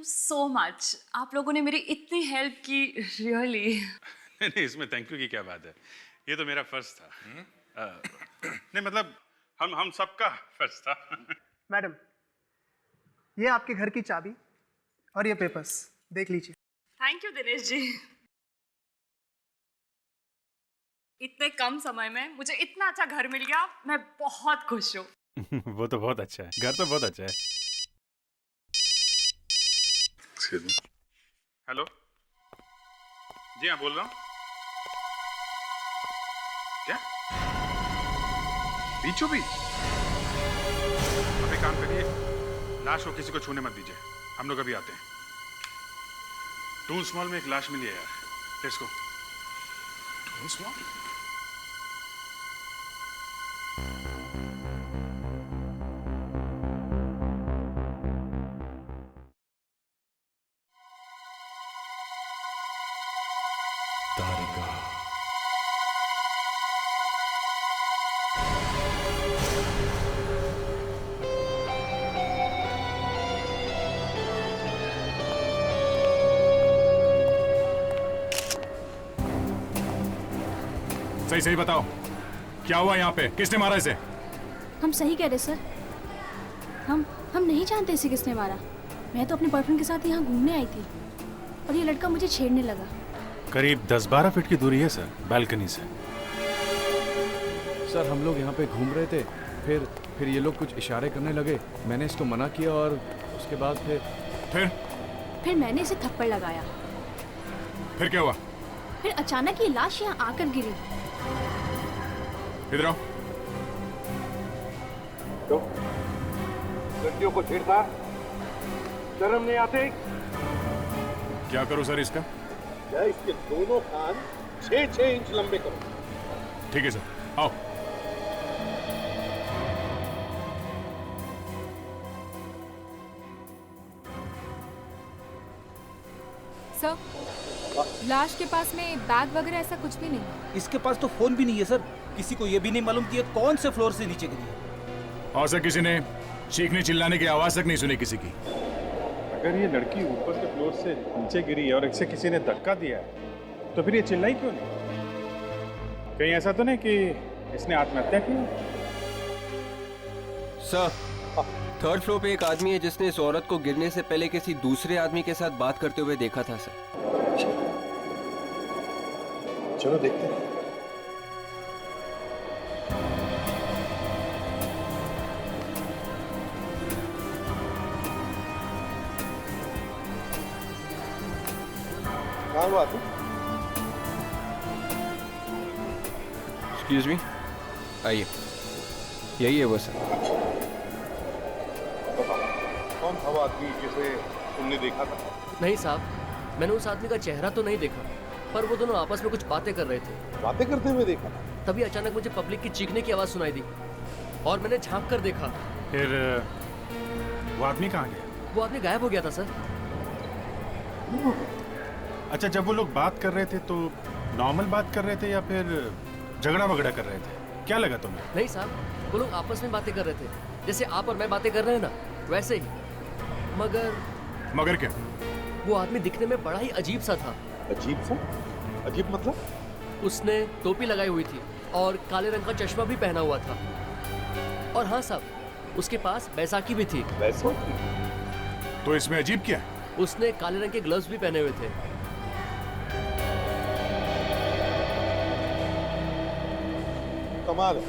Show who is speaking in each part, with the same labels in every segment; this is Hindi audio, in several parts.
Speaker 1: So much. आप लोगों ने मेरी इतनी हेल्प की, रियली।
Speaker 2: नहीं, इसमें थैंक यू की क्या बात है, ये तो मेरा फर्ज था। नहीं मतलब हम सबका फर्ज था।
Speaker 3: मैडम, ये आपके घर की चाबी और ये पेपर्स देख लीजिए।
Speaker 1: Thank you Dinesh ji. इतने कम समय में मुझे इतना अच्छा घर मिल गया, मैं बहुत खुश हूँ।
Speaker 2: वो तो बहुत अच्छा है, घर तो बहुत अच्छा है। हेलो, जी हाँ बोल रहा हूँ। क्या बीचों बीच? आप एक काम करिए, लाश को किसी को छूने मत दीजिए, हम लोग अभी आते हैं। टूल्स मॉल में एक लाश मिली है यार, let's go. Tools mall?
Speaker 4: Tarika.
Speaker 5: सही सही बताओ, क्या हुआ यहाँ पे? किसने मारा इसे?
Speaker 6: हम सही कह रहे सर, हम नहीं जानते इसे किसने मारा। मैं तो अपने बॉयफ्रेंड के साथ यहाँ घूमने आई थी और ये लड़का मुझे छेड़ने लगा।
Speaker 2: करीब 10-12 फीट की दूरी है सर, बालकनी से।
Speaker 4: सर हम लोग यहाँ पे घूम रहे थे, फिर ये लोग कुछ इशारे करने लगे, मैंने इसको मना किया और उसके बाद
Speaker 6: फिर मैंने इसे थप्पड़ लगाया।
Speaker 5: फिर क्या हुआ?
Speaker 6: फिर अचानक ये लाश यहाँ आकर गिरी।
Speaker 5: इधर आओ।
Speaker 7: तो लड़कियों को छेड़ता, शर्म नहीं आते?
Speaker 5: क्या करूं सर इसका?
Speaker 7: क्या इसके दोनों कान 6-6 इंच लंबे करो।
Speaker 5: ठीक है सर, आओ।
Speaker 8: सर, लाश के पास में बैग वगैरह ऐसा कुछ भी नहीं।
Speaker 9: इसके पास तो फोन भी नहीं है सर। किसी को ये भी नहीं मालूम कि ये कौन से फ्लोर से नीचे गिरी है।
Speaker 5: और सर किसी ने चीखने चिल्लाने की आवाज तक नहीं सुनी किसी की।
Speaker 2: अगर ये लड़की ऊपर के फ्लोर से नीचे गिरी है और इसे किसी ने धक्का दिया है, तो फिर ये चिल्लाई क्यों नहीं? कहीं ऐसा तो नहीं कि इसने आत्महत्या की?
Speaker 10: सर, 3rd फ्लोर पे एक आदमी है जिसने इस औरत को गिरने से पहले किसी दूसरे आदमी के साथ बात करते हुए देखा था सर।
Speaker 7: चलो देखते हैं। कहाँ हुआ तू?
Speaker 10: एक्सक्यूज मी, आइए। यही है वो सर।
Speaker 7: कौन था वो आदमी जिसे तुमने देखा था?
Speaker 9: नहीं साहब, मैंने उस आदमी का चेहरा तो नहीं देखा, पर वो दोनों आपस में कुछ बातें कर रहे थे।
Speaker 7: बातें करते हुए देखा?
Speaker 9: तभी अचानक मुझे पब्लिक की चीखने की आवाज सुनाई दी और मैंने झांक कर देखा।
Speaker 2: फिर वो आदमी कहाँ गया?
Speaker 9: वो आदमी गायब हो गया था सर।
Speaker 2: अच्छा, जब वो लोग बात कर रहे थे तो नॉर्मल बात कर रहे थे या फिर झगड़ा वगड़ा कर रहे थे? क्या लगा तुम्हें?
Speaker 9: नहीं साहब, वो लोग आपस में बातें कर रहे थे, जैसे आप और मैं बातें कर रहे हैं ना, वैसे ही।
Speaker 5: मगर क्या?
Speaker 9: वो आदमी दिखने में बड़ा ही अजीब सा था।
Speaker 7: अजीब सा? अजीब मतलब?
Speaker 9: उसने टोपी लगाई हुई थी और काले रंग का चश्मा भी पहना हुआ था। और हाँ साहब, उसके पास बैसाखी भी थी।
Speaker 7: बैसाखी?
Speaker 5: तो इसमें अजीब क्या है?
Speaker 9: उसने काले रंग के ग्लव्स भी पहने हुए थे।
Speaker 7: कमाल है,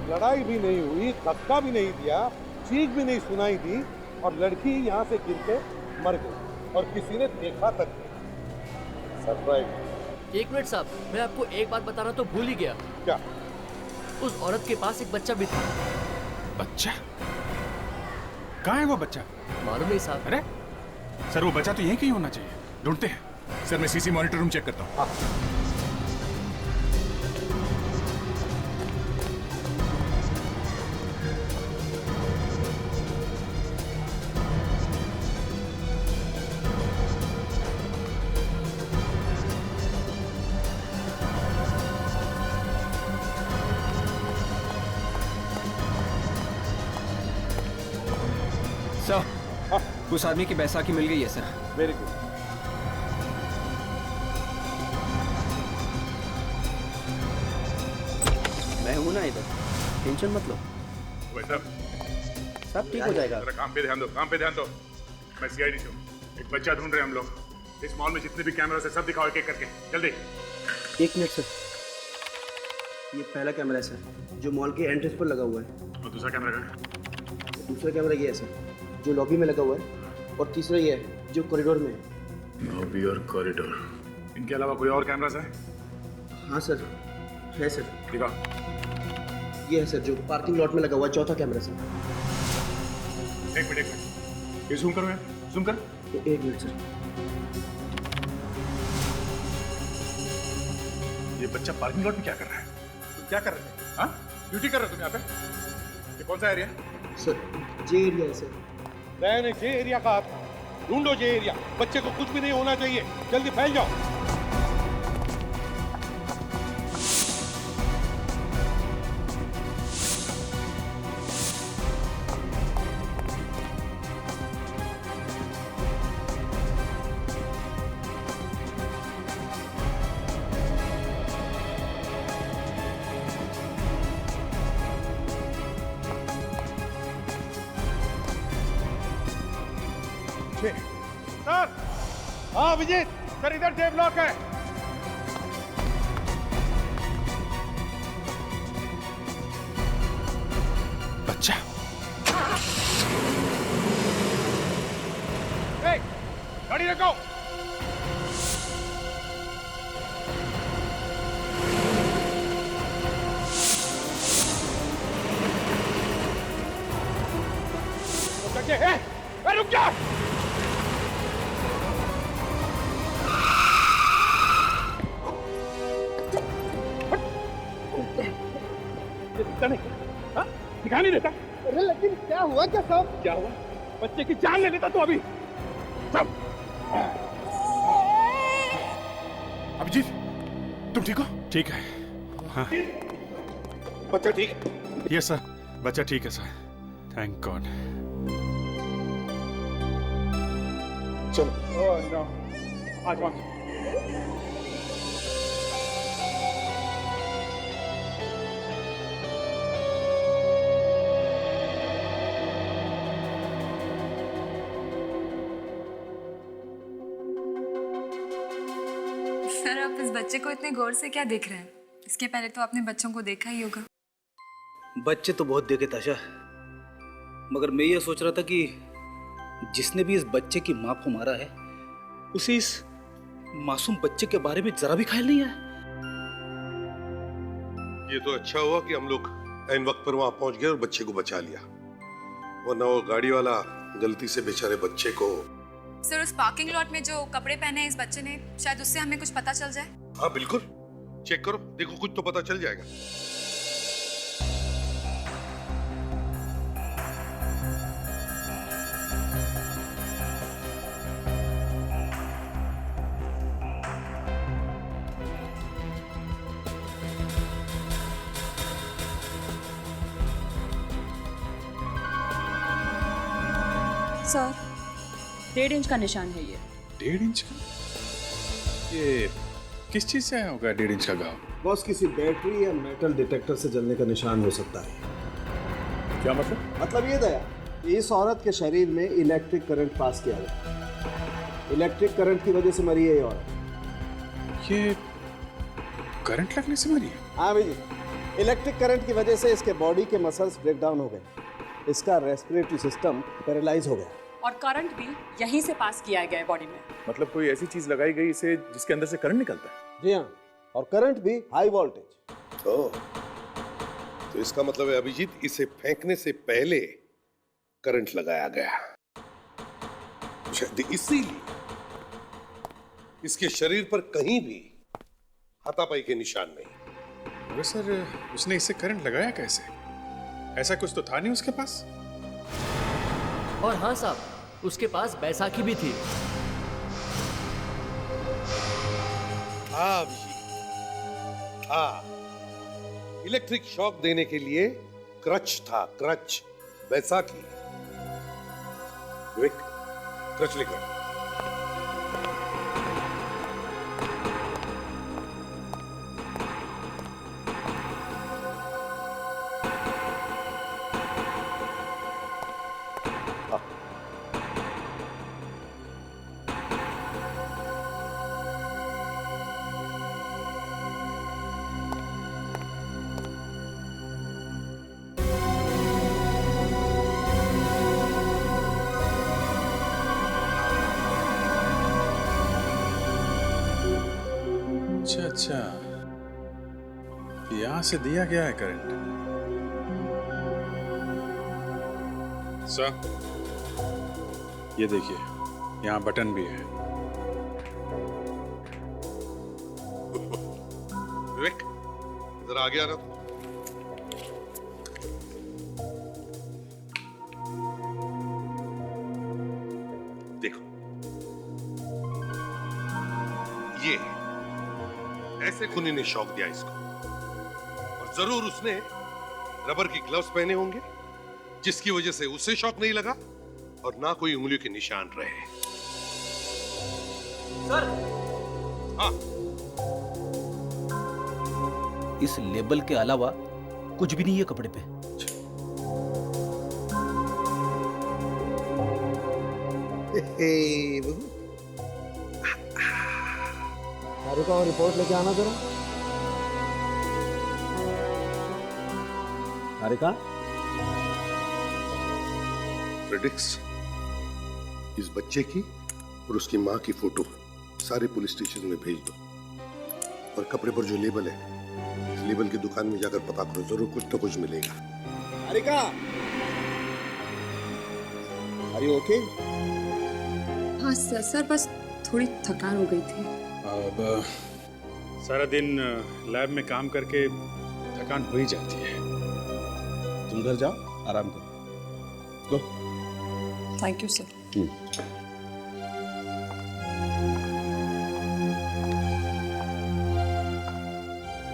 Speaker 7: लड़ाई भी नहीं हुई, धक्का भी नहीं दिया, चीख भी नहीं सुनाई दी और लड़की यहाँ से गिर के मर गई और किसी ने देखा तक नहीं। सरप्राइज।
Speaker 9: एक मिनट साहब, मैं आपको एक बात बताना तो भूल ही गया।
Speaker 7: क्या?
Speaker 9: उस औरत के पास एक बच्चा भी था।
Speaker 2: बच्चा? कहाँ है वो बच्चा?
Speaker 9: मालूम नहीं साहब।
Speaker 2: अरे सर, वो बच्चा तो यहीं कहीं होना चाहिए, ढूंढते हैं।
Speaker 5: सर मैं सीसी मॉनिटर रूम चेक करता हूँ।
Speaker 10: सर, उस आदमी की बैसाखी मिल गई है सर।
Speaker 7: Very good.
Speaker 11: मैं हूं ना इधर, टेंशन मत लो। सब ठीक हो जाएगा।
Speaker 2: काम पे ध्यान दो, काम पे ध्यान दो। मैं सीआईडी से हूँ। एक बच्चा ढूंढ रहे हैं हम लोग। इस मॉल में जितने भी कैमरा है सब दिखाओ एक एक करके, जल्दी।
Speaker 11: 1 मिनट सर, ये पहला कैमरा है सर, जो मॉल के एंट्रेंस पर लगा हुआ है।
Speaker 2: और दूसरा कैमरा का?
Speaker 11: दूसरा कैमरा ये है सर, जो लॉबी में लगा हुआ है। और तीसरा ये है, जो कॉरिडोर में है।
Speaker 2: लॉबी और कॉरिडोर, इनके अलावा कोई और कैमरास है?
Speaker 11: हाँ सर, है सर।
Speaker 2: दिखाओ।
Speaker 11: ये है सर, जो पार्किंग लॉट में लगा हुआ है, चौथा कैमरा सर।
Speaker 2: एक मिनट, ये जूम करो यार, जूम कर।
Speaker 11: 1 मिनट सर।
Speaker 2: ये बच्चा पार्किंग लॉट में क्या कर रहा है? तुम क्या कर रहे थे? हाँ, ड्यूटी कर रहे हो तुम यहाँ पे? ये कौन सा एरिया?
Speaker 11: सर, जे एरिया है सर।
Speaker 7: मैंने जे एरिया कहा था, ढूंढो जे एरिया। बच्चे को कुछ भी नहीं होना चाहिए, जल्दी फैल जाओ। सर, हाँ अभिजीत सर, इधर जे ब्लॉक है।
Speaker 2: बच्चा।
Speaker 7: गाड़ी रखो। रुक जा। दिखा नहीं देता।
Speaker 11: अरे लेकिन क्या हुआ? क्या साहब?
Speaker 7: क्या हुआ? बच्चे की जान ले लेता तू अभी। सब।
Speaker 2: अभिजीत, तुम ठीक हो? ठीक है। हाँ।
Speaker 7: बच्चा ठीक?
Speaker 2: यस सर, बच्चा ठीक है सर। Thank God.
Speaker 7: चलो।
Speaker 2: ओह नो, आज वहाँ।
Speaker 12: सर, आप इस बच्चे को इतने गौर से क्या देख रहे हैं? इसके पहले तो आपने बच्चों को देखा ही होगा।
Speaker 11: बच्चे तो बहुत देखे ताशा, मगर मैं ये सोच रहा था कि जिसने भी इस बच्चे की माँ को मारा है, उसे इस मासूम बच्चे के बारे में जरा भी ख्याल नहीं आया।
Speaker 7: ये तो अच्छा हुआ कि हम लोग ऐन वक्त पर वहां पहुंच गए और बच्चे को बचा लिया, वरना वो गाड़ी वाला गलती से बेचारे बच्चे को।
Speaker 12: सर, उस पार्किंग लॉट में जो कपड़े पहने हैं इस बच्चे ने, शायद उससे हमें कुछ पता चल जाए।
Speaker 7: हाँ बिल्कुल, चेक करो, देखो कुछ तो पता चल जाएगा।
Speaker 1: सर, 1.5 इंच का निशान है ये।
Speaker 2: 1.5 इंच का? ये किस चीज से आया होगा 1.5 इंच का घाव?
Speaker 13: बॉस, किसी बैटरी या मेटल डिटेक्टर से जलने का निशान हो सकता है।
Speaker 2: क्या मतलब?
Speaker 13: मतलब ये दया, इस औरत के शरीर में इलेक्ट्रिक करंट पास किया गया। इलेक्ट्रिक करंट की वजह से मरी है ये औरत।
Speaker 2: ये करंट लगने से मरी है?
Speaker 13: हाँ भाई, इलेक्ट्रिक करंट की वजह से इसके बॉडी के मसल्स ब्रेक डाउन हो गए, इसका रेस्पिरेटरी सिस्टम पैरालाइज हो गया।
Speaker 1: और करंट भी यहीं से पास किया गया है बॉडी में।
Speaker 2: मतलब कोई ऐसी चीज लगाई गई इसे जिसके अंदर से करंट निकलता है?
Speaker 13: जी हाँ, और करंट भी हाई वोल्टेज।
Speaker 7: तो इसका मतलब है अभिजीत, इसे फेंकने से पहले करंट लगाया गया, शायद इसीलिए इसके शरीर पर कहीं भी हाथापाई के निशान नहीं।
Speaker 2: अरे सर, उसने इसे करंट लगाया कैसे? ऐसा कुछ तो था नहीं उसके पास।
Speaker 9: और हाँ साहब, उसके पास बैसाखी भी थी।
Speaker 7: हाँ अभिजीत, हाँ, इलेक्ट्रिक शॉक देने के लिए क्रच था, क्रच, बैसाखी। विवेक, रचले करो।
Speaker 2: अच्छा अच्छा, यहां से दिया गया है करंट। सर, ये देखिए, यहाँ बटन भी है।
Speaker 7: विवेक, जरा आगे आना। देखो, ये ऐसे खूनी ने शॉक दिया इसको, और जरूर उसने रबर की ग्लव्स पहने होंगे, जिसकी वजह से उसे शॉक नहीं लगा और ना कोई उंगलियों के निशान रहे।
Speaker 11: सर,
Speaker 7: हाँ,
Speaker 11: इस लेबल के अलावा कुछ भी नहीं है कपड़े पे।
Speaker 13: तारिका और रिपोर्ट लेके आना जरा। तारिका,
Speaker 7: फ्रेडिक्स, इस बच्चे की और उसकी माँ की फोटो सारे पुलिस स्टेशन में भेज दो, और कपड़े पर जो लेबल है, इस लेबल की दुकान में जाकर पता करो, जरूर कुछ तो कुछ मिलेगा।
Speaker 13: तारिका, आर यू ओके?
Speaker 12: हाँ सर, बस थोड़ी थकान हो गई थी।
Speaker 2: अब सारा दिन लैब में काम करके थकान हो ही जाती है।
Speaker 13: तुम घर जाओ, आराम करो। गो।
Speaker 12: Thank you sir.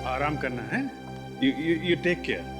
Speaker 2: आराम करना है। You take care.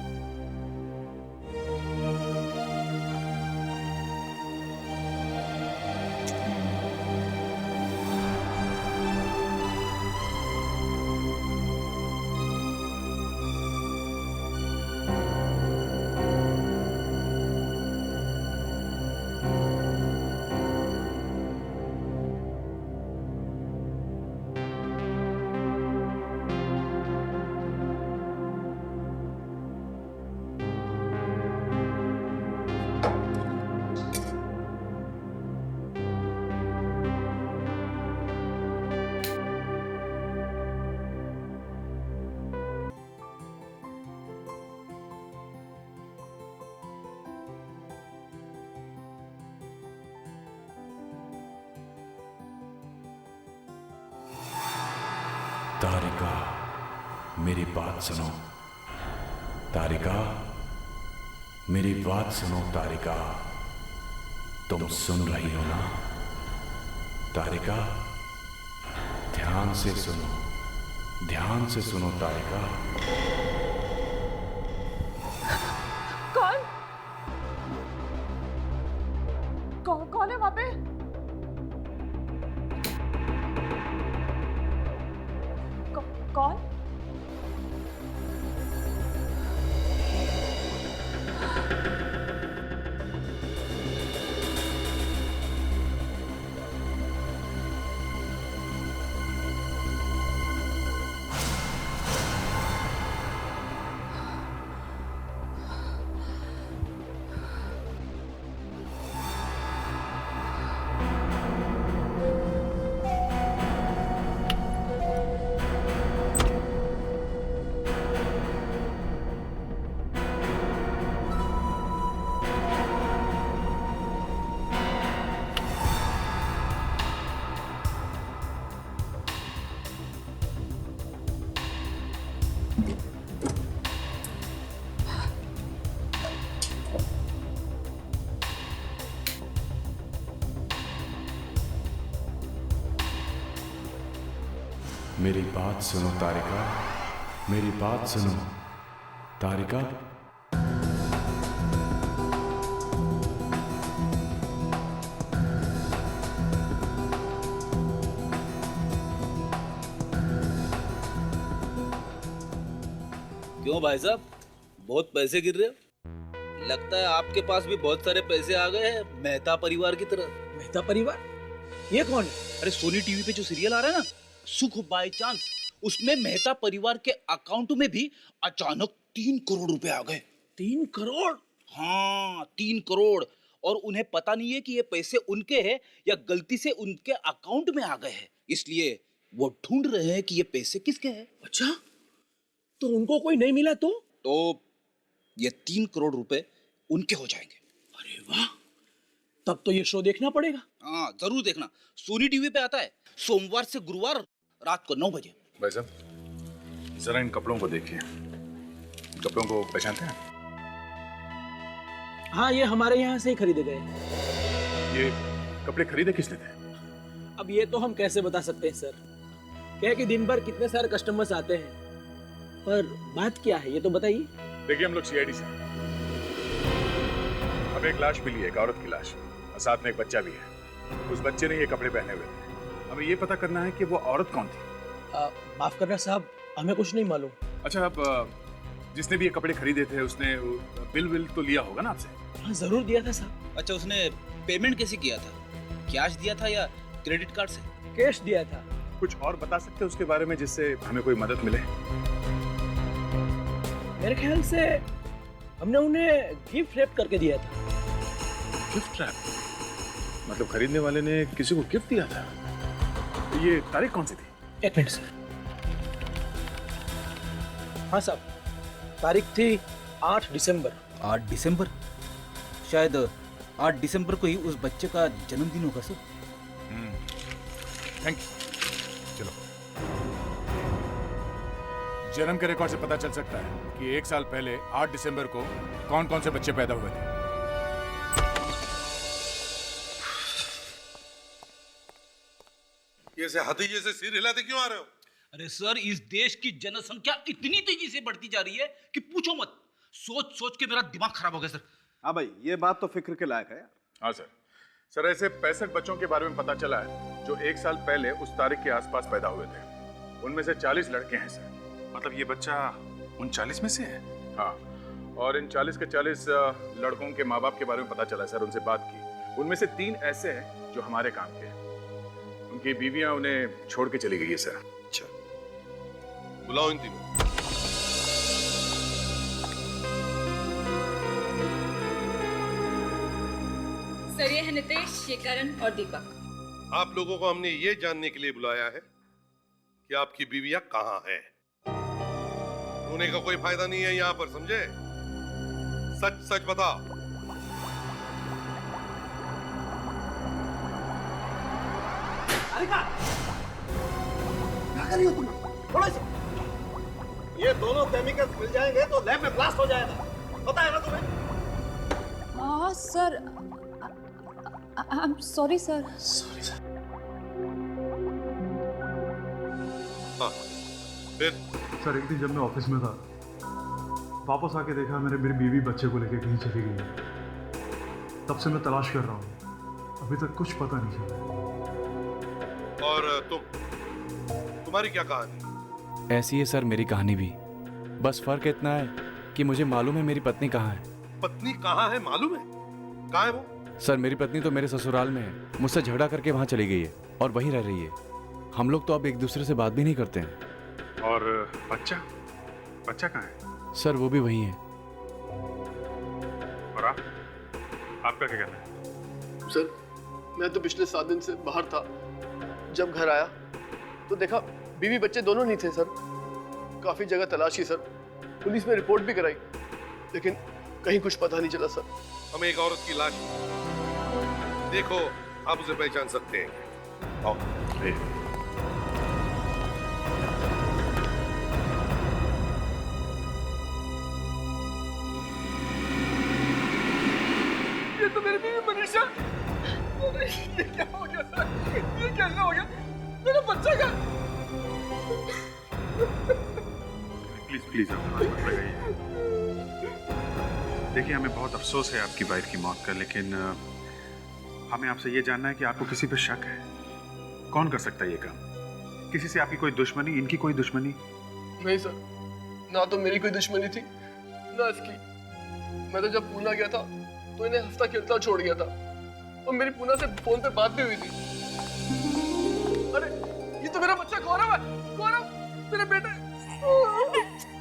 Speaker 5: तारिका, मेरी बात सुनो। तारिका, मेरी बात सुनो। तारिका, तुम सुन रही हो ना? तारिका, ध्यान से सुनो, ध्यान से सुनो। तारिका,
Speaker 1: कौन है वहां पे? कौन?
Speaker 5: मेरी बात सुनो तारिका, मेरी बात सुनो। तारिका,
Speaker 11: क्यों भाई साहब, बहुत पैसे गिर रहे हो? लगता है आपके पास भी बहुत सारे पैसे आ गए हैं मेहता परिवार की तरह।
Speaker 14: मेहता परिवार? ये कौन है?
Speaker 11: अरे सोनी टीवी पे जो सीरियल आ रहा है ना, सुख बाय चांस, उसमें मेहता परिवार के अकाउंट में भी अचानक 3 करोड़ रुपए आ गए।
Speaker 14: 3 करोड़?
Speaker 11: हाँ, 3 करोड़। और उन्हें पता नहीं है कि ये पैसे उनके हैं या गलती से उनके अकाउंट में आ गए हैं, इसलिए वो ढूंढ रहे हैं कि ये पैसे किसके हैं।
Speaker 14: अच्छा, तो उनको कोई नहीं मिला तो
Speaker 11: ये 3 करोड़ रुपए उनके हो जाएंगे।
Speaker 14: अरे वाह, तब तो ये शो देखना पड़ेगा।
Speaker 11: हाँ जरूर देखना, सोनी टीवी पे आता है सोमवार से गुरुवार रात को 9 बजे।
Speaker 2: भाई साहब जरा इन कपड़ों को देखिए, कपड़ों को पहचानते हैं?
Speaker 14: हाँ, ये हमारे यहाँ से ही खरीदे गए।
Speaker 2: ये कपड़े खरीदे किसने थे?
Speaker 14: अब ये तो हम कैसे बता सकते हैं सर, क्या है कि दिन भर कितने सारे कस्टमर्स आते हैं, पर बात क्या है ये तो बताइए।
Speaker 2: देखिए हम लोग सीआईडी से हैं। अब एक लाश मिली है, एक औरत की लाश, और साथ में एक बच्चा भी है। उस बच्चे ने ये कपड़े पहने हुए थे। हमें ये पता करना है कि वो औरत कौन थी।
Speaker 14: माफ करना साहब, हमें कुछ नहीं मालूम।
Speaker 2: अच्छा, अब जिसने भी ये कपड़े खरीदे थे उसने बिल विल तो लिया होगा ना आपसे?
Speaker 14: हाँ जरूर दिया था साहब।
Speaker 11: अच्छा, उसने पेमेंट कैसे किया था? कैश दिया था या क्रेडिट कार्ड से?
Speaker 14: कैश दिया था।
Speaker 2: कुछ और बता सकते हैं उसके बारे में जिससे हमें कोई मदद मिले?
Speaker 14: मेरे ख्याल से हमने उन्हें गिफ्ट रैप करके दिया था।
Speaker 2: Gift wrap? मतलब खरीदने वाले ने किसी को गिफ्ट दिया था? ये तारीख कौन सी थी?
Speaker 14: एक मिनट सर। हाँ साहब, तारीख थी 8 दिसंबर।
Speaker 11: 8 दिसंबर? शायद 8 दिसंबर को ही उस बच्चे का जन्मदिन होगा सर।
Speaker 2: Thank you. चलो, जन्म के रिकॉर्ड से पता चल सकता है कि 1 साल पहले 8 दिसंबर को कौन कौन से बच्चे पैदा हुए थे।
Speaker 7: ये से हाथी जैसे सिर हिलाते क्यों आ रहे हो?
Speaker 11: अरे सर, इस देश की जनसंख्या इतनी तेजी से बढ़ती जा रही है कि पूछो मत। सोच सोच के मेरा दिमाग खराब हो गया सर।
Speaker 13: हाँ भाई, ये बात तो फिक्र के लायक है।
Speaker 2: हाँ सर। सर, ऐसे 65 बच्चों के बारे में पता चला है जो 1 साल पहले उस तारीख के आसपास पैदा हुए थे। उनमें से 40 लड़के हैं सर। मतलब ये बच्चा उन 40 में से है? हाँ, और इन 40 के 40 लड़कों के माँ बाप के बारे में पता चला है सर। उनसे बात की, उनमें से 3 ऐसे हैं जो हमारे काम के हैं। उनकी बीवियां उन्हें छोड़ के चली गई है सर।
Speaker 7: अच्छा, बुलाओ इन तीनों।
Speaker 15: सर, ये है नितेश, ये करण और दीपक।
Speaker 7: आप लोगों को हमने ये जानने के लिए बुलाया है कि आपकी बीवियां कहाँ हैं। रोने का कोई फायदा नहीं है यहाँ पर, समझे? सच सच बताओ।
Speaker 3: क्या कर रही हो तुम? थोड़ा सा। ये दोनों केमिकल्स मिल जाएंगे तो लैब में ब्लास्ट हो जाएगा, पता है ना तुम्हें?
Speaker 12: हाँ sir, I am sorry sir.
Speaker 3: Sorry sir.
Speaker 7: हाँ, फिर?
Speaker 16: सर, एक दिन जब मैं ऑफिस में था, वापस आके देखा मेरी बीवी बच्चे को लेके कहीं चली गई है। तब से मैं तलाश कर रहा हूँ, अभी तक कुछ पता नहीं चला।
Speaker 7: और तुम्हारी क्या कहानी?
Speaker 4: ऐसी है सर मेरी कहानी भी। बस फर्क इतना है कि मुझे मालूम है मेरी पत्नी कहाँ है।
Speaker 7: पत्नी कहाँ है मालूम है? कहाँ है वो?
Speaker 4: सर, मेरी पत्नी तो मेरे ससुराल में है। मुझसे झगड़ा करके वहाँ चली गई है और वहीं रह रही है। हम लोग तो अब एक दूसरे से बात भी नहीं करते हैं।
Speaker 2: और बच्चा बच्चा कहाँ है?
Speaker 4: सर, वो भी वहीं है।
Speaker 2: और आपका क्या कहना है?
Speaker 17: सर, मैं तो पिछले 7 दिन से बाहर था। जब घर आया तो देखा बीवी बच्चे दोनों नहीं थे सर। काफी जगह तलाशी सर, पुलिस में रिपोर्ट भी कराई, लेकिन कहीं कुछ पता नहीं चला सर।
Speaker 7: हमें एक औरत की लाश, देखो आप उसे पहचान सकते हैं। आओ।
Speaker 17: ये तो मेरी बीवी मनीषा। ये क्या हो गया सर? ये कैसे हो गया? मेरा बच्चा का।
Speaker 2: प्लीज प्लीज आप हाथ मत लगाइए। देखिए, हमें बहुत अफसोस है आपकी वाइफ की मौत का, लेकिन हमें आपसे ये जानना है कि आपको किसी पे शक है? कौन कर सकता है ये काम? किसी से आपकी कोई दुश्मनी, इनकी कोई दुश्मनी?
Speaker 17: नहीं सर, ना तो मेरी कोई दुश्मनी थी ना इसकी। मैं तो जब पूना गया था तो इन्हें हंसता खेलता छोड़ गया था और मेरी पूना से फोन पे बात भी हुई थी। अरे ये तो मेरा बच्चा गौरव है, गौरव मेरे बेटे।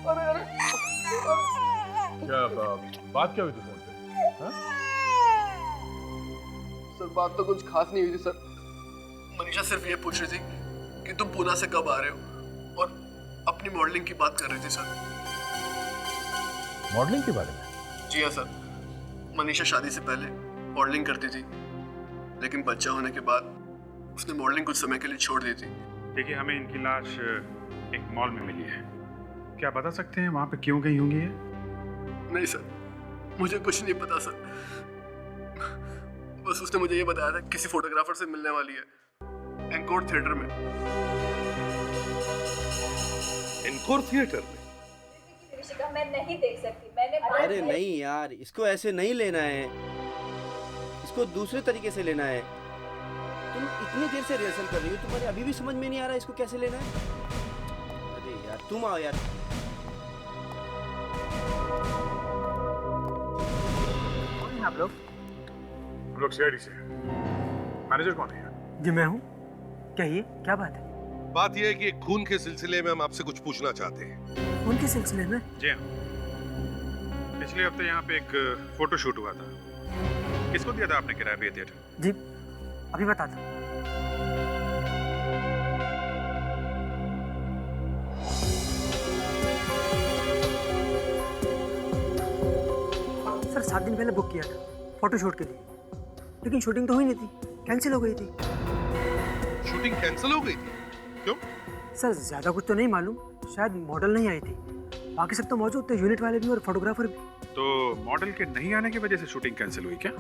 Speaker 17: अरे अरे
Speaker 2: क्या बात क्या हुई थी फोन पे? हाँ?
Speaker 17: सर बात तो कुछ खास नहीं हुई थी सर। मनीषा सिर्फ ये पूछ रही थी कि तुम पूना से कब आ रहे हो और अपनी मॉडलिंग की बात कर रही थी सर।
Speaker 2: मॉडलिंग के बारे में?
Speaker 17: जी हाँ सर, मनीषा शादी से पहले मॉडलिंग करती थी, लेकिन बच्चा होने के बाद उसने मॉडलिंग कुछ समय के लिए छोड़ दी थी।
Speaker 2: देखिए, हमें इनकी लाश एक मॉल में मिली है। क्या बता सकते हैं वहां पे क्यों गई होंगी ये?
Speaker 17: नहीं सर, मुझे कुछ नहीं पता सर। बस उसने मुझे ये बताया था किसी फोटोग्राफर से मिलने वाली है एंकोर थिएटर में।
Speaker 7: एंकोर थिएटर में?
Speaker 15: मैं नहीं देख सकती, मैंने
Speaker 18: अरे नहीं यार, इसको ऐसे नहीं लेना है, इसको दूसरे तरीके से लेना है। तुम इतनी देर से रिहर्सल कर रही हो, तुम्हारे अभी भी समझ में नहीं आ रहा इसको कैसे लेना है? अरे यार तुम आओ यार।
Speaker 14: कौन है आप लोग?
Speaker 2: हम लोग सीआईडी से। मैनेजर कौन है?
Speaker 14: जी मैं हूँ। कहिए क्या बात है?
Speaker 7: बात यह है कि खून के सिलसिले में हम आपसे कुछ पूछना चाहते हैं।
Speaker 14: खून के सिलसिले में?
Speaker 2: जी हाँ, पिछले हफ्ते यहाँ पे एक फोटो शूट हुआ था। किसको दिया था आपने किराए पे थिएटर?
Speaker 14: जी अभी बता दो। सर 7 दिन पहले बुक किया था फोटो शूट के लिए, लेकिन शूटिंग तो हुई नहीं थी, कैंसिल हो गई थी।
Speaker 7: शूटिंग कैंसिल हो गई थी? क्यों?
Speaker 14: सर ज्यादा कुछ तो नहीं मालूम, शायद मॉडल नहीं आई थी, बाकी सब तो मौजूद थे, यूनिट वाले भी और फोटोग्राफर भी।
Speaker 2: तो मॉडल के नहीं आने की वजह से शूटिंग कैंसिल हुई क्या?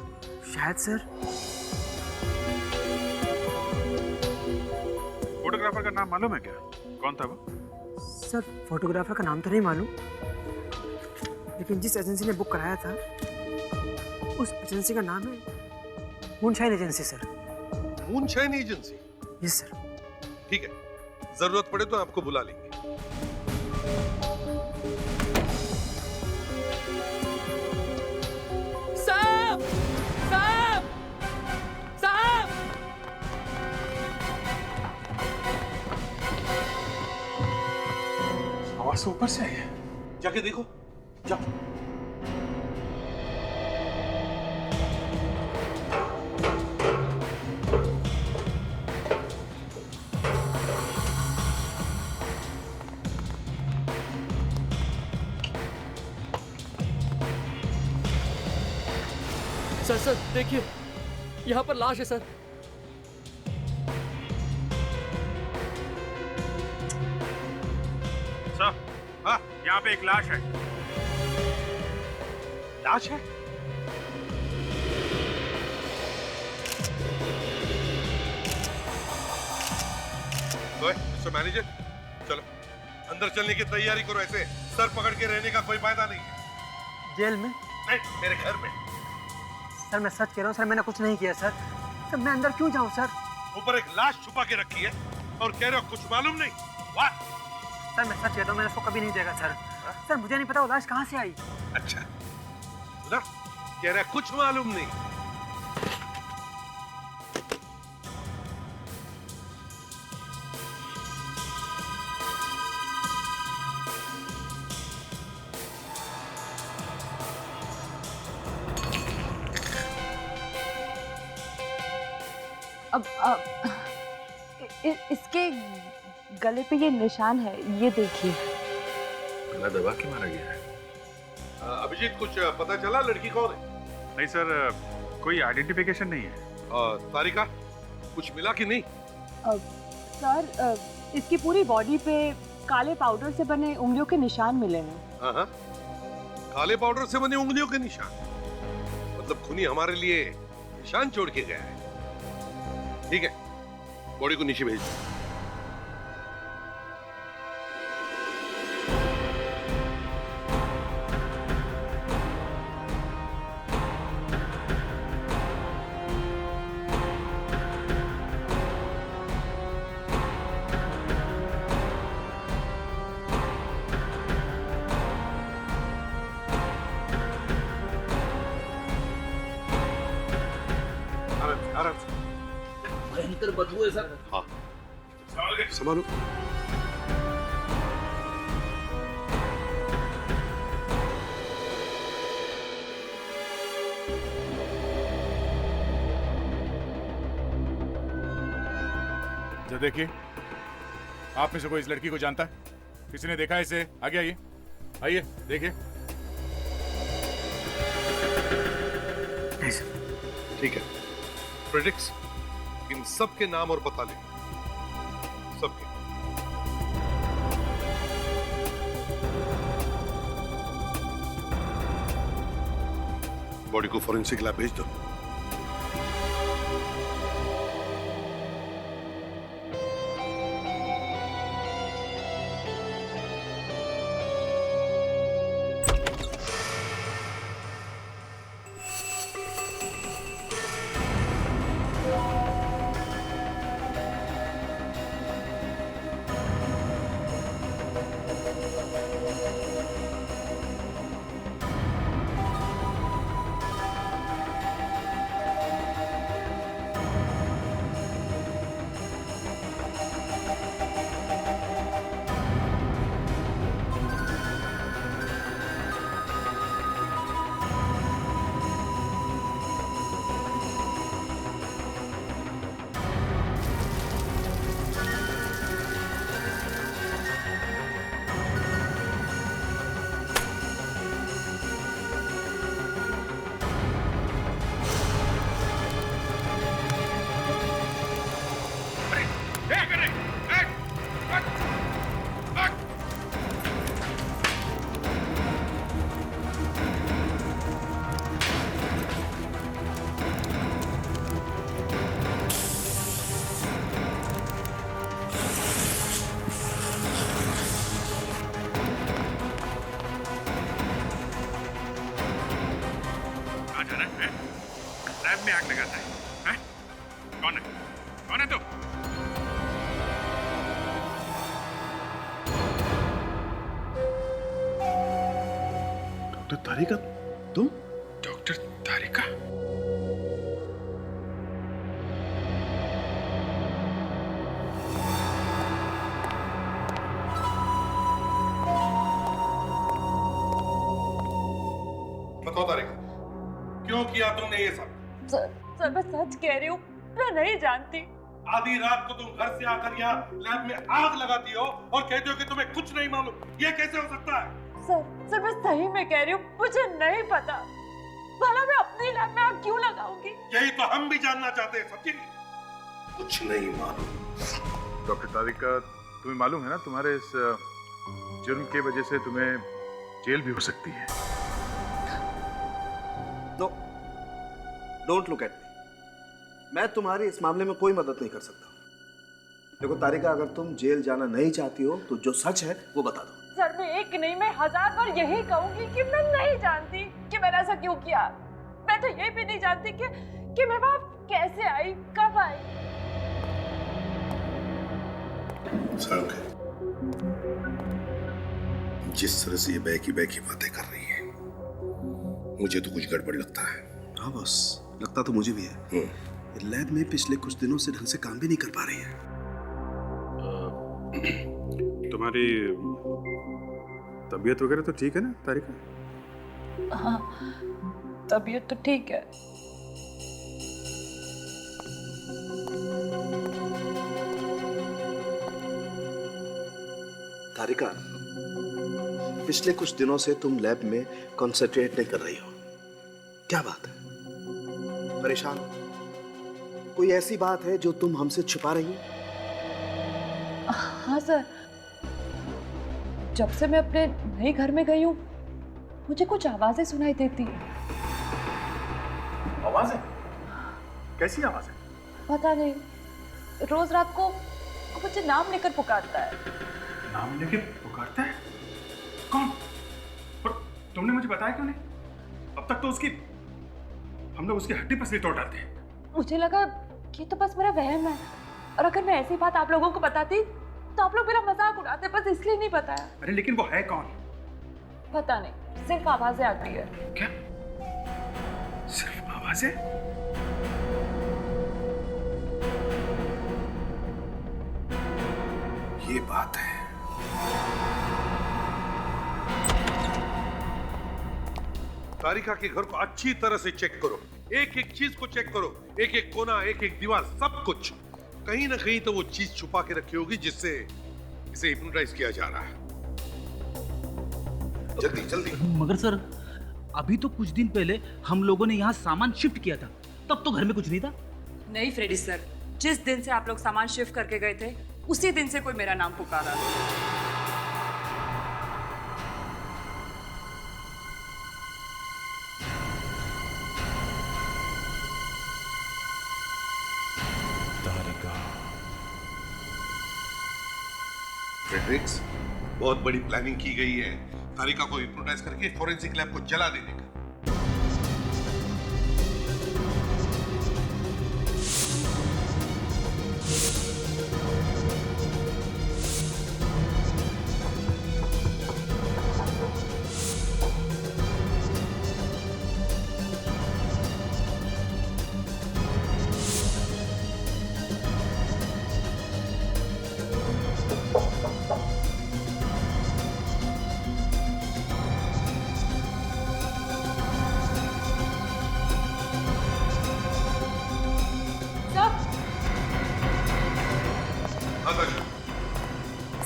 Speaker 14: शायद सर।
Speaker 2: फोटोग्राफर का नाम मालूम है क्या? कौन था वो?
Speaker 14: सर फोटोग्राफर का नाम तो नहीं मालूम, लेकिन जिस एजेंसी ने बुक कराया था उस एजेंसी का नाम है moonshine agency sir.
Speaker 7: Moonshine agency?
Speaker 14: Yes sir.
Speaker 7: ठीक है, जरूरत पड़े तो आपको बुला लेंगे।
Speaker 9: साहब! साहब! साहब!
Speaker 2: आवाज तो ऊपर से आई है।
Speaker 7: जाके देखो, जा।
Speaker 9: सर सर देखिए, यहाँ पर लाश है सर।
Speaker 2: सर, हाँ, यहाँ पे एक लाश है। लाश है?
Speaker 7: मिस्टर मैनेजर, चलो अंदर चलने की तैयारी करो। ऐसे सर पकड़ के रहने का कोई फायदा नहीं है।
Speaker 14: जेल में?
Speaker 7: नहीं, मेरे घर में।
Speaker 14: सर मैं सच कह रहा हूँ सर, मैंने कुछ नहीं किया सर। सर मैं अंदर क्यों जाऊँ सर?
Speaker 7: ऊपर एक लाश छुपा के रखी है और कह रहे हो कुछ मालूम नहीं? What?
Speaker 14: सर मैं सच कह रहा हूँ, मैंने उसको कभी नहीं देखा सर। सर मुझे नहीं पता वो लाश कहाँ से आई।
Speaker 7: अच्छा, सुना? कह रहा कुछ मालूम नहीं।
Speaker 1: इसके गले पे ये निशान है, ये देखिए।
Speaker 2: गला दबा के मारा गया है।
Speaker 7: अभिजीत, कुछ पता चला लड़की कौन है?
Speaker 2: नहीं सर, कोई आइडेंटिफिकेशन नहीं है।
Speaker 7: तारिका, कुछ मिला कि नहीं?
Speaker 1: सर इसकी पूरी बॉडी पे काले पाउडर से बने उंगलियों के निशान मिले हैं।
Speaker 7: हाँ, काले पाउडर से बने उंगलियों के निशान? मतलब खूनी हमारे लिए निशान छोड़ के गया है। ठीक है, बॉडी को नीचे भेज दो।
Speaker 3: बदबू है सर।
Speaker 7: हाँ संभालो।
Speaker 2: जरा देखिए, आप में से कोई इस लड़की को जानता है? किसी ने देखा है इसे? आगे आइए, आइए देखिए।
Speaker 7: ठीक है फ्रेडरिक्स, इन सब के नाम और पता ले, सबके। बॉडी को फॉरेंसिक लैब भेज दो।
Speaker 2: लैब में आग लगाता है, हैं? कौन है? कौन है तू?
Speaker 7: डॉक्टर तारिका, तुम?
Speaker 2: डॉक्टर तारिका?
Speaker 7: बताओ तारिका, क्यों किया तुमने ये सब?
Speaker 1: सर मैं सच कह रही हूँ, मैं नहीं जानती।
Speaker 7: आधी रात को तुम घर से आकर यहाँ लैब में आग लगाती हो और कहते हो कि तुम्हें कुछ नहीं मालूम। ये कैसे हो सकता है?
Speaker 1: सर मैं सही में कह रही हूँ, मुझे नहीं पता। भला मैं अपनी लैब में आग क्यों लगाऊंगी?
Speaker 7: यही तो हम भी जानना चाहते हैं, समझी? कुछ नहीं मालूम।
Speaker 2: डॉक्टर तारिका, तुम्हें मालूम है ना, तुम्हारे इस जुर्म की वजह से तुम्हें जेल भी हो सकती है।
Speaker 13: Don't look at me. मैं तुम्हारी इस मामले में कोई मदद नहीं कर सकता। देखो तारिका, अगर तुम जेल जाना नहीं चाहती हो तो जो सच है वो बता दो।
Speaker 1: सर मैं एक नहीं, मैं 1000 बार यही कहूंगी कि मैं नहीं जानती कि मैंने ऐसा क्यों किया। मैं तो ये भी नहीं जानती कि मैं वहां कैसे आई, कब आई।
Speaker 7: जिस तरह से ये बैकी बातें कर रही है, मुझे तो कुछ गड़बड़ लगता है।
Speaker 13: हाँ बॉस, लगता तो मुझे भी है। लैब में पिछले कुछ दिनों से ढंग से काम भी नहीं कर पा रही है।
Speaker 2: तुम्हारी तबीयत वगैरह तो ठीक है ना तारिका?
Speaker 1: हाँ, तबीयत तो ठीक है।
Speaker 13: तारिका, पिछले कुछ दिनों से तुम लैब में कंसंट्रेट नहीं कर रही हो। क्या बात है? परेशान? कोई ऐसी बात है जो तुम हमसे छुपा रही हो?
Speaker 1: हाँ सर, जब से मैं अपने नए घर में गई हूँ मुझे कुछ आवाजें सुनाई देती हैं।
Speaker 2: आवाजें? कैसी आवाजें?
Speaker 1: पता नहीं, रोज रात को मुझे नाम लेकर पुकारता है।
Speaker 2: नाम लेके पुकारता है? कौन? और तुमने मुझे बताया क्यों नहीं? अब तक तो हम लोग उसकी हड्डी पसली तोड़ डालते हैं।
Speaker 1: मुझे लगा कि तो बस मेरा वहम है, और अगर मैं ऐसी बात आप लोगों को बताती तो आप लोग मेरा मजाक उड़ाते, बस इसलिए नहीं बताया।
Speaker 2: अरे लेकिन वो है कौन?
Speaker 1: पता नहीं, सिर्फ आवाजें आती है।
Speaker 2: क्या? सिर्फ आवाजें?
Speaker 13: ये बात है। तारिका के घर को अच्छी तरह से चेक करो, एक एक चीज को चेक करो, एक एक कोना, एक एक दीवार, सब कुछ। कहीं ना कहीं तो वो चीज छुपा के रखी होगी जिससे इसे हिप्नोटाइज किया जा रहा है। जल्दी जल्दी।
Speaker 11: मगर सर, अभी तो कुछ दिन पहले हम लोगों ने यहाँ सामान शिफ्ट किया था, तब तो घर में कुछ नहीं था।
Speaker 1: नहीं फ्रेडी सर, जिस दिन से आप लोग सामान शिफ्ट करके गए थे उसी दिन से कोई मेरा नाम पुकारा।
Speaker 13: फ्रेडरिक्स, बहुत बड़ी प्लानिंग की गई है तारिका को हिप्नोटाइज करके फोरेंसिक लैब को जला देने का।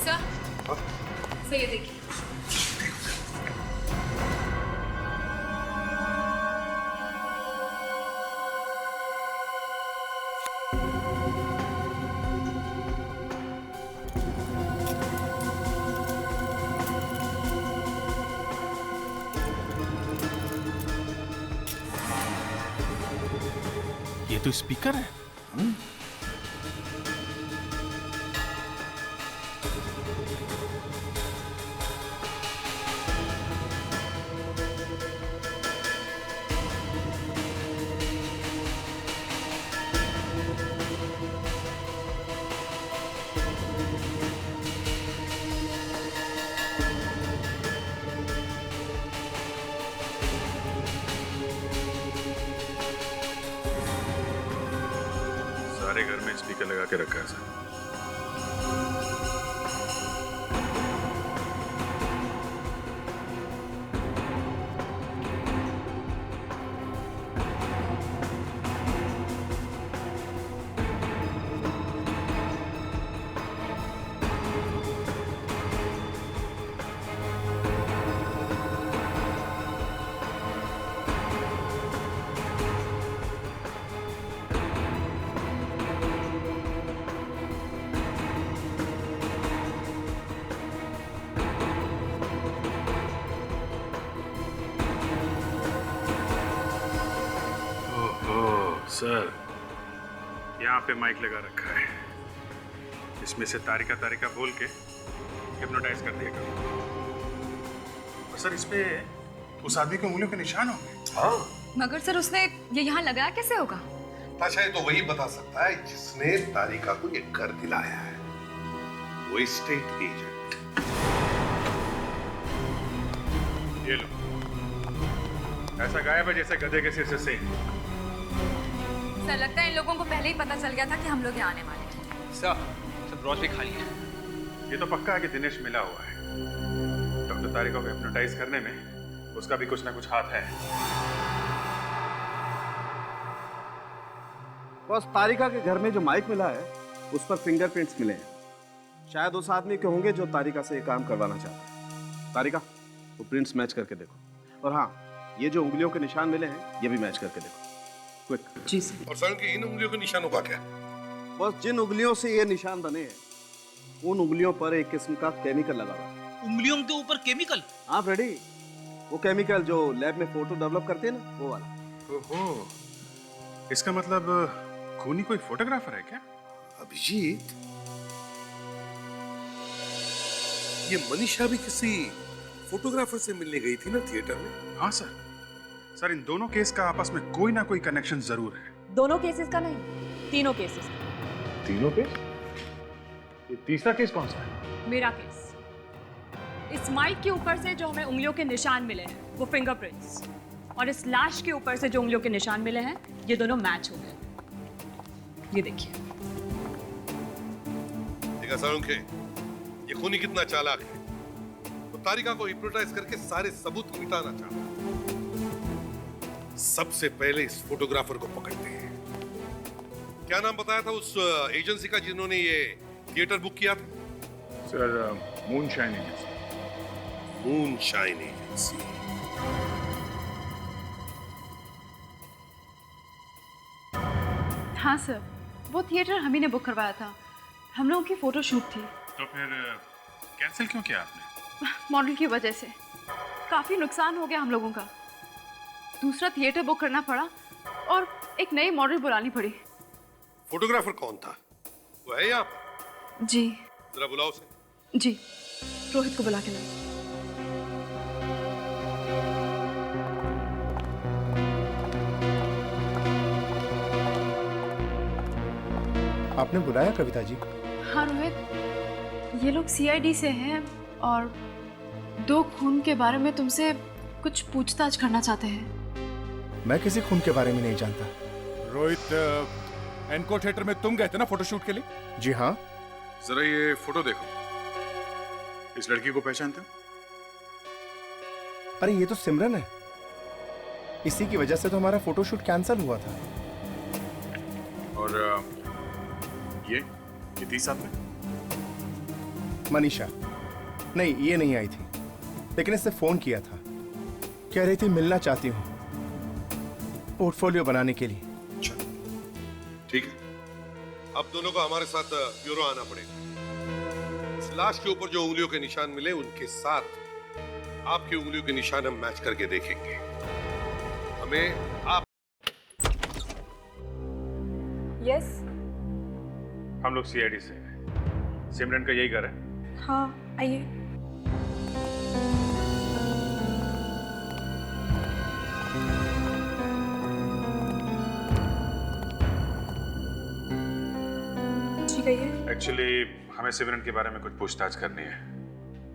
Speaker 12: सर ये देखिए।
Speaker 2: ये तो स्पीकर है। सारे घर में स्पीकर लगा के रखा है सर। सर, यहाँ पे माइक लगा रखा है, इसमें से तारिका तारिका बोल के हिप्नोटाइज कर देगा। और सर इस पे उस आदमी के उंगलियों के निशान होंगे।
Speaker 13: हाँ,
Speaker 12: मगर सर उसने ये यहाँ लगाया कैसे होगा?
Speaker 13: ताशा तो वही बता सकता है जिसने तारिका को ये घर दिलाया है, वो स्टेट एजेंट।
Speaker 2: ये लो, ऐसा गायब है जैसे गधे के सिर से।
Speaker 12: सर लगता है इन लोगों को पहले ही पता चल गया था कि हम लोग यहाँ आने वाले हैं।
Speaker 10: सब ग्रोसरी खाली है।
Speaker 2: ये तो पक्का है कि दिनेश मिला हुआ है। डॉक्टर तारिका को हिप्नोटाइज करने में उसका भी कुछ ना कुछ हाथ है।
Speaker 3: बस तारिका के घर में जो माइक मिला है उस पर फिंगरप्रिंट्स मिले हैं। शायद उस आदमी के होंगे जो तारिका से ये काम करवाना चाहता है। तारिका, वो प्रिंट्स मैच करके देखो। और हाँ, ये जो उंगलियों के निशान मिले हैं ये भी मैच करके देखो। क्विक।
Speaker 14: जी सर।
Speaker 13: और सर के इन उंगलियों के निशानों का क्या?
Speaker 3: बस जिन उंगलियों से ये निशान बने हैं उन उंगलियों पर एक किस्म का केमिकल लगा हुआ है।
Speaker 11: उंगलियों के ऊपर केमिकल?
Speaker 3: हाँ फ्रेडी, वो केमिकल जो लैब में फोटो डेवलप करते हैं ना, वो वाला।
Speaker 2: ओहो, इसका मतलब खूनी कोई फोटोग्राफर है क्या?
Speaker 13: अभिजीत, ये मनीषा भी किसी फोटोग्राफर से मिलने गई थी ना थिएटर में?
Speaker 2: हाँ सर। सर इन दोनों केस का आपस में कोई ना कोई कनेक्शन जरूर है।
Speaker 1: दोनों केसेस का नहीं, तीनों केसेस का।
Speaker 16: तीनों केस? ये तीसरा केस कौन सा है?
Speaker 1: मेरा केस। इस माइक के ऊपर से जो हमें उंगलियों के निशान मिले हैं वो फिंगरप्रिंट्स, और इस लाश के ऊपर से जो उंगलियों के निशान मिले हैं ये दोनों मैच हो गए। ये देखिए।
Speaker 13: देखा सारुण के,
Speaker 7: ये खूनी कितना चालाक है। वो तारिका को हिप्नोटाइज करके सारे सबूत मिटाना चाहता है। सबसे पहले इस फोटोग्राफर को पकड़ते हैं। क्या नाम बताया था उस एजेंसी का जिन्होंने ये थिएटर बुक किया था?
Speaker 2: Sir, moonshine agency.
Speaker 7: Moonshine agency.
Speaker 12: हाँ सर, वो थिएटर हम ही ने बुक करवाया था। हम लोगों की फोटो शूट थी।
Speaker 2: तो फिर कैंसिल क्यों किया आपने?
Speaker 12: मॉडल की वजह से काफी नुकसान हो गया हम लोगों का। दूसरा थिएटर बुक करना पड़ा और एक नई मॉडल बुलानी पड़ी।
Speaker 7: फोटोग्राफर कौन था? वो है यहाँ?
Speaker 12: जी।
Speaker 7: जरा बुलाओ उसे।
Speaker 12: जी, रोहित को बुला के लाओ।
Speaker 19: आपने बुलाया कविता जी?
Speaker 12: हाँ रोहित, ये लोग सीआईडी से हैं और 2 खून के बारे में तुमसे कुछ पूछताछ करना चाहते हैं।
Speaker 19: मैं किसी खून के बारे में नहीं जानता।
Speaker 2: रोहित, एनको थिएटर में तुम गए थे ना फोटोशूट के लिए?
Speaker 19: जी हाँ।
Speaker 2: जरा ये फोटो देखो। इस लड़की को पहचानते हो?
Speaker 19: अरे ये तो सिमरन है। इसी की वजह से तो हमारा फोटोशूट कैंसिल हुआ था।
Speaker 2: और ये थी साथ में?
Speaker 19: मनीषा। नहीं, ये नहीं आई थी, लेकिन इससे फोन किया था। कह रही थी मिलना चाहती हूँ पोर्टफोलियो बनाने के लिए।
Speaker 7: ठीक है, अब दोनों को हमारे साथ ब्यूरो आना पड़ेगा। इस लाश के ऊपर जो उंगलियों के निशान मिले उनके साथ आपकी उंगलियों के निशान हम मैच करके देखेंगे। हमें आप
Speaker 1: यस,
Speaker 2: हम लोग सीआईडी से हैं। सिमरन का यही घर है?
Speaker 1: हाँ, आइए। जी कहिए।
Speaker 2: एक्चुअली हमें सिमरन के बारे में कुछ पूछताछ करनी है।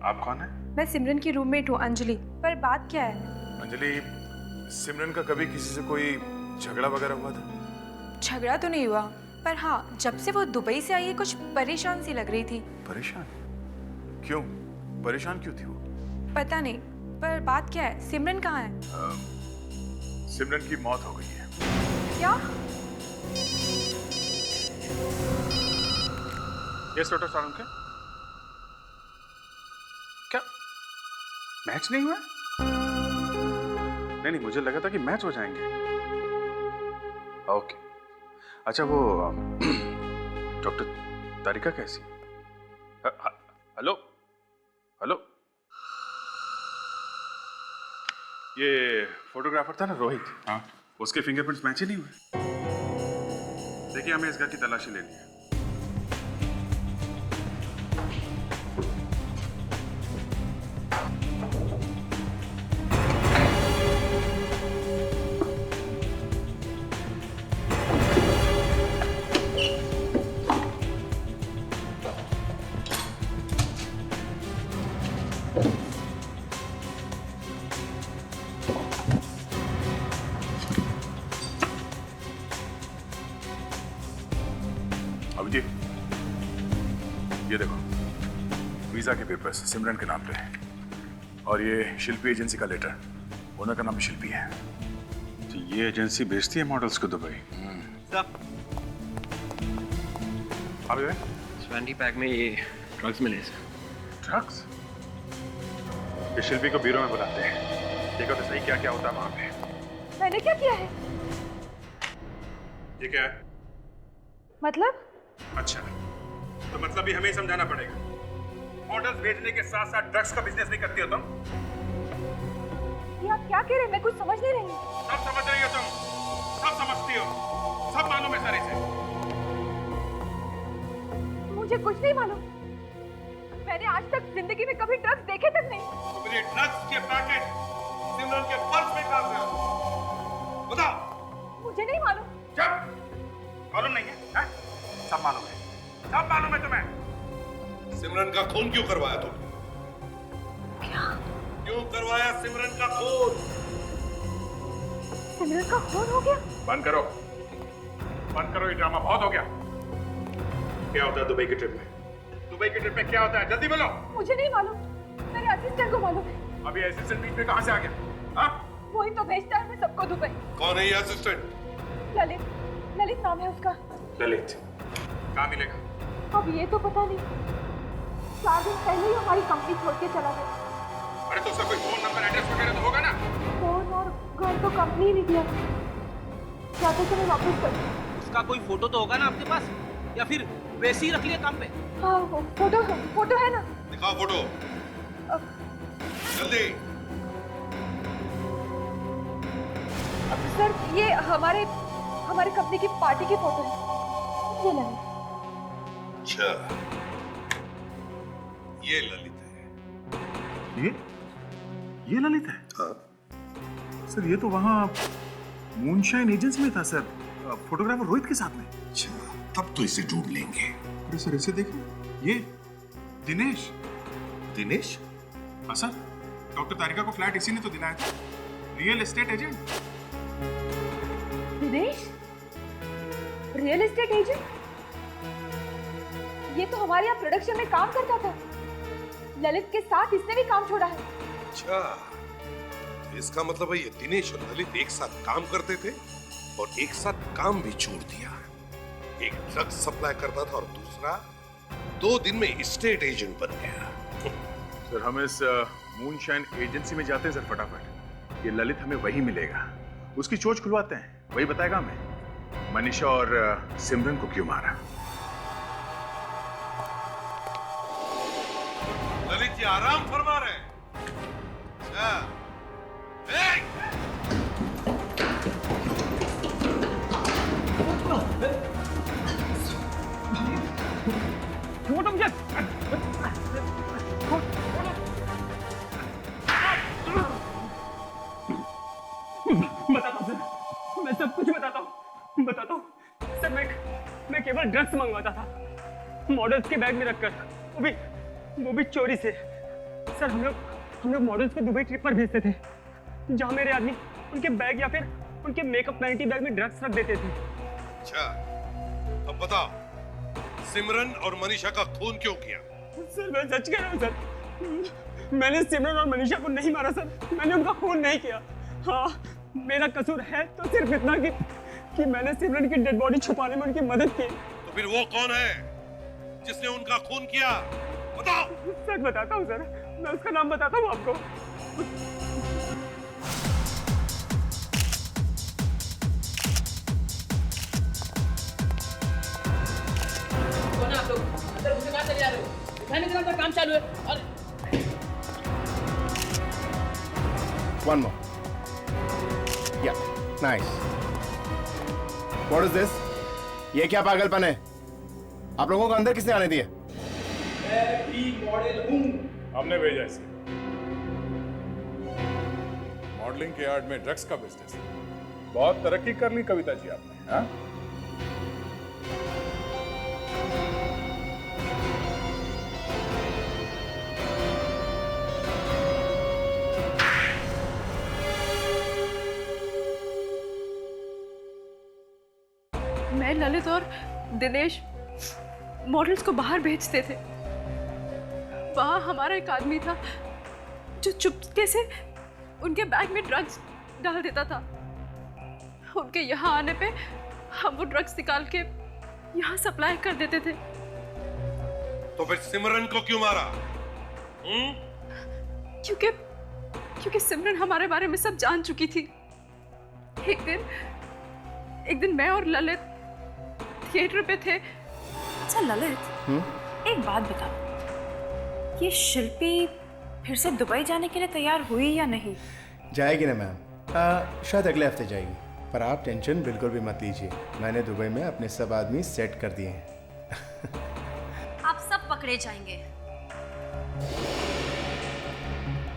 Speaker 2: आप कौन है?
Speaker 1: मैं सिमरन की रूममेट हूँ अंजलि। पर बात क्या है?
Speaker 2: अंजलि, सिमरन का कभी किसी से कोई झगड़ा वगैरह हुआ था?
Speaker 1: झगड़ा तो नहीं हुआ, पर हाँ, जब से वो दुबई से आई है कुछ परेशान सी लग रही थी।
Speaker 2: परेशान? क्यों? परेशान क्यों थी वो?
Speaker 1: पता नहीं, पर बात क्या है? सिमरन कहाँ है?
Speaker 2: सिमरन की मौत हो गई है।
Speaker 1: क्या?
Speaker 2: यस डॉक्टर सारुण के? क्या मैच नहीं हुआ? नहीं, मुझे लगा था कि मैच हो जाएंगे। ओके, अच्छा वो डॉक्टर तारिका कैसी? हेलो हेलो, ये फोटोग्राफर था ना रोहित? हाँ। उसके फिंगरप्रिंट्स मैच ही नहीं हुए। देखिए, हमें इस घर की तलाशी लेनी है। अभिजीत, ये देखो, वीजा के पेपर्स सिमरन के नाम पे है और ये शिल्पी एजेंसी का लेटर। ओनर का नाम भी शिल्पी है। तो ये एजेंसी भेजती है मॉडल्स को दुबई। अभी
Speaker 10: ट्वेंटी पैक में ये ड्रग्स मिले सर।
Speaker 2: ड्रग्स? ये शिल्पी को ब्यूरो में बुलाते हैं। देखो तो सही क्या क्या होता है वहां पे।
Speaker 1: मैंने क्या किया है?
Speaker 2: ये क्या है?
Speaker 1: मतलब?
Speaker 2: अच्छा, तो मतलब भी हमें समझाना पड़ेगा। मॉडल्स भेजने के साथ साथ ड्रग्स का बिजनेस भी करती हो तुम?
Speaker 1: ये आप क्या कह रहे हैं? मैं कुछ समझ नहीं रही।
Speaker 2: सब समझ रही हो तुम, सब समझती हो, सब मालूम है सारे से।
Speaker 1: मुझे कुछ नहीं मालूम। मैंने आज तक जिंदगी में कभी ड्रग्स देखे तक नहीं।
Speaker 2: तो मेरे ड्रग्स के पैकेट सिमरन के पर्स में कहां से हो? बताओ।
Speaker 1: मुझे नहीं मालूम।
Speaker 2: जब मालूम नहीं है? सब मालूम है, सब मालूम है तुम्हें।
Speaker 7: सिमरन का खून क्यों करवाया तुमने?
Speaker 1: क्या?
Speaker 7: क्यों करवाया सिमरन का खून?
Speaker 1: सिमरन का खून हो गया?
Speaker 2: बंद करो, बंद करो ये ड्रामा, बहुत हो गया। क्या होता है दुबई की ट्रिप में? दुबई के ट्रिप में क्या होता है? जल्दी बोलो।
Speaker 1: मुझे नहीं मालूम, मेरे असिस्टेंट को मालूम है।
Speaker 2: अभी असिस्टेंट बीच में कहाँ से आ गया? हाँ?
Speaker 1: वही तो भेजता है मैं सबको दुबई।
Speaker 2: कौन है ये असिस्टेंट?
Speaker 1: ललित, ललित नाम है उसका।
Speaker 2: ललित कहाँ मिलेगा?
Speaker 1: अब ये तो पता नहीं, 4 दिन पहले ही हमारी कंपनी छोड़ के चला गया।
Speaker 2: अरे तो उसका कोई फोन नंबर एड्रेस वगैरह तो होगा ना?
Speaker 1: फोन और घर तो कंपनी ही नहीं दिया, जाते समय वापस कर।
Speaker 11: उसका कोई फोटो तो होगा ना आपके पास, या फिर वैसे ही रख लिया काम पे?
Speaker 1: हाँ फोटो है ना।
Speaker 2: दिखाओ फोटो जल्दी।
Speaker 1: सर ये हमारे कंपनी की पार्टी की फोटो है, ये ललित।
Speaker 7: अच्छा ये ललित है।
Speaker 2: ये ललित है? हाँ सर, ये तो वहाँ मूनशाइन एजेंसी में था सर, फोटोग्राफर रोहित के साथ में।
Speaker 7: अच्छा तब तो इसे ढूंढ लेंगे।
Speaker 2: अरे सर इसे देखिए, ये दिनेश।
Speaker 7: दिनेश?
Speaker 2: हाँ सर, डॉक्टर तारिका को फ्लैट इसी ने तो दिलाया था, real estate agent.
Speaker 1: Dinesh real estate agent? ये तो हमारे यहाँ प्रोडक्शन में काम करता था, ललित के साथ इसने भी काम छोड़ा है।
Speaker 7: अच्छा तो इसका मतलब है ये दिनेश और ललित एक साथ काम करते थे और एक साथ काम भी छोड़ दिया। एक ड्रग सप्लाई करता था और दूसरा 2 दिन में एस्टेट एजेंट बन गया।
Speaker 2: सर हम इस मूनशाइन एजेंसी में जाते हैं सर फटाफट। ये ललित हमें वही मिलेगा, उसकी चोट खुलवाते हैं, वही बताएगा हमें मनीषा और सिमरन को क्यों मारा।
Speaker 7: ललित जी आराम फरमा रहे हैं। अच्छा
Speaker 20: बताता हूँ सर, मैं सब कुछ बताता हूँ सर। मैं केवल ड्रग्स मंगवाता था मॉडल्स के बैग में रखकर, वो भी चोरी से। सर हम लोग मॉडल्स को दुबई ट्रिप पर भेजते थे, जहाँ मेरे आदमी उनके बैग या फिर उनके मेकअप वैनिटी बैग में ड्रग्स रख देते थे।
Speaker 7: अच्छा अब बताओ सिमरन और मनीषा का खून क्यों किया?
Speaker 20: सर मैं सच कह रहा हूँ सर, मैंने सिमरन और मनीषा को नहीं मारा सर, मैंने उनका खून नहीं किया। हाँ मेरा कसूर है तो सिर्फ इतना कि मैंने सिमरन की डेड बॉडी छुपाने में उनकी मदद की।
Speaker 7: तो फिर वो कौन है जिसने उनका खून किया? बताओ।
Speaker 20: सर बताता हूँ सर, मैं उसका नाम बताता हूँ आपको।
Speaker 9: कौन है आप लोग? अंदर घुसे बाहर चले जा रहे हो? दिखाने के काम चालू है। और
Speaker 19: One more. Yeah, nice. What is this? ये क्या पागलपन है? आप लोगों को अंदर किसने आने दिया?
Speaker 20: मैं भी मॉडल हूँ।
Speaker 2: हमने भेजा इसे। मॉडलिंग के यार्ड में ड्रग्स का बिजनेस। बहुत तरक्की कर ली कविता जी आपने, हाँ?
Speaker 12: मैं, ललित और दिनेश मॉडल्स को बाहर भेजते थे। वहाँ हमारा एक आदमी था जो चुपके से उनके बैग में ड्रग्स डाल देता था। उनके यहाँ आने पे हम वो ड्रग्स निकाल के यहाँ सप्लाई कर देते थे।
Speaker 7: तो फिर सिमरन को क्यों मारा?
Speaker 12: क्योंकि सिमरन हमारे बारे में सब जान चुकी थी। एक दिन मैं और ललित थिएटर पे थे।
Speaker 21: अच्छा ललित, एक बात बताओ, ये शिल्पी फिर से दुबई जाने के लिए तैयार हुई या नहीं?
Speaker 19: जाएगी ना मैम, शायद अगले हफ्ते जाएगी, पर आप टेंशन बिल्कुल भी मत लीजिए। मैंने दुबई में अपने सब आदमी सेट कर दिए हैं।
Speaker 21: आप सब पकड़े जाएंगे।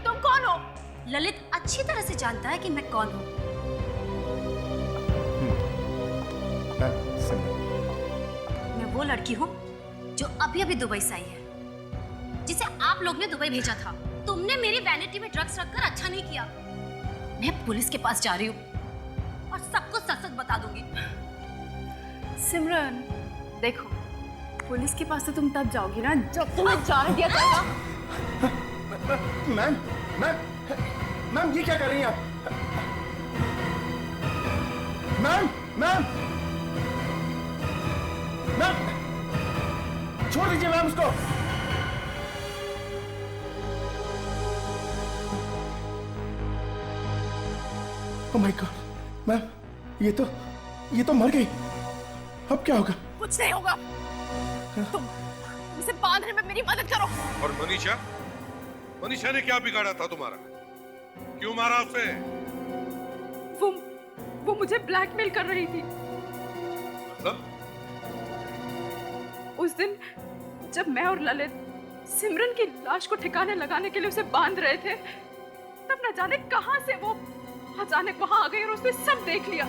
Speaker 21: तुम कौन हो? ललित अच्छी तरह से जानता है कि मैं कौन हूँ। मैं वो लड़की हूँ जो अभी अभी दुबई से आई है, जिसे आप लोग ने दुबई भेजा था। तुमने मेरी वैनिटी में ड्रग्स रखकर अच्छा नहीं किया। मैं पुलिस के पास जा रही हूँ और सबको सच सच बता दूंगी।
Speaker 12: सिमरन देखो, पुलिस के पास तो तुम तब जाओगी ना जब तुम्हें जाने दिया जाएगा।
Speaker 19: मैम मैम मैम ये क्या कर रही हैं आप? मैम मैम मैम छोड़ दीजिए मैम उसको। ओह माय गॉड मैम ये तो मर गई। अब क्या होगा?
Speaker 12: कुछ नहीं होगा। तुम इसे बांधने में मेरी मदद करो।
Speaker 7: और मनीषा मनीषा ने क्या बिगाड़ा था तुम्हारा? क्यों मारा उसे?
Speaker 12: वो मुझे ब्लैकमेल कर रही थी।
Speaker 7: मतलब?
Speaker 12: उस दिन जब मैं और ललित सिमरन की लाश को ठिकाने लगाने के लिए उसे बांध रहे थे, तब न जाने कहां से वो अचानक वहां आ गई और उसने सब देख लिया।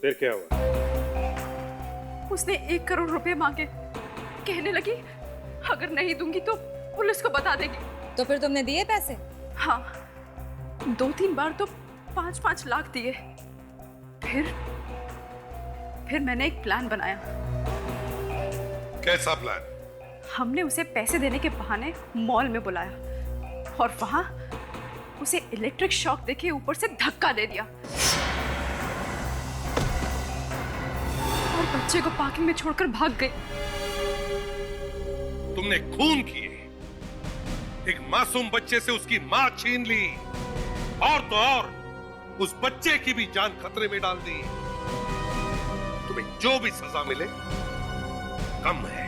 Speaker 7: फिर क्या हुआ?
Speaker 12: उसने 1 करोड़ रुपए मांगे। कहने लगी अगर नहीं दूंगी तो पुलिस को बता देगी।
Speaker 15: तो फिर तुमने दिए पैसे?
Speaker 12: हाँ 2-3 बार तो 5-5 लाख दिए। फिर मैंने एक प्लान बनाया।
Speaker 7: कैसा प्लान?
Speaker 12: हमने उसे पैसे देने के बहाने मॉल में बुलाया और वहां उसे इलेक्ट्रिक शॉक देके ऊपर से धक्का दे दिया और बच्चे को पार्किंग में छोड़कर भाग गई।
Speaker 7: तुमने खून किए, एक मासूम बच्चे से उसकी मां छीन ली और तो और उस बच्चे की भी जान खतरे में डाल दी। तुम्हें जो भी सजा मिले कम है।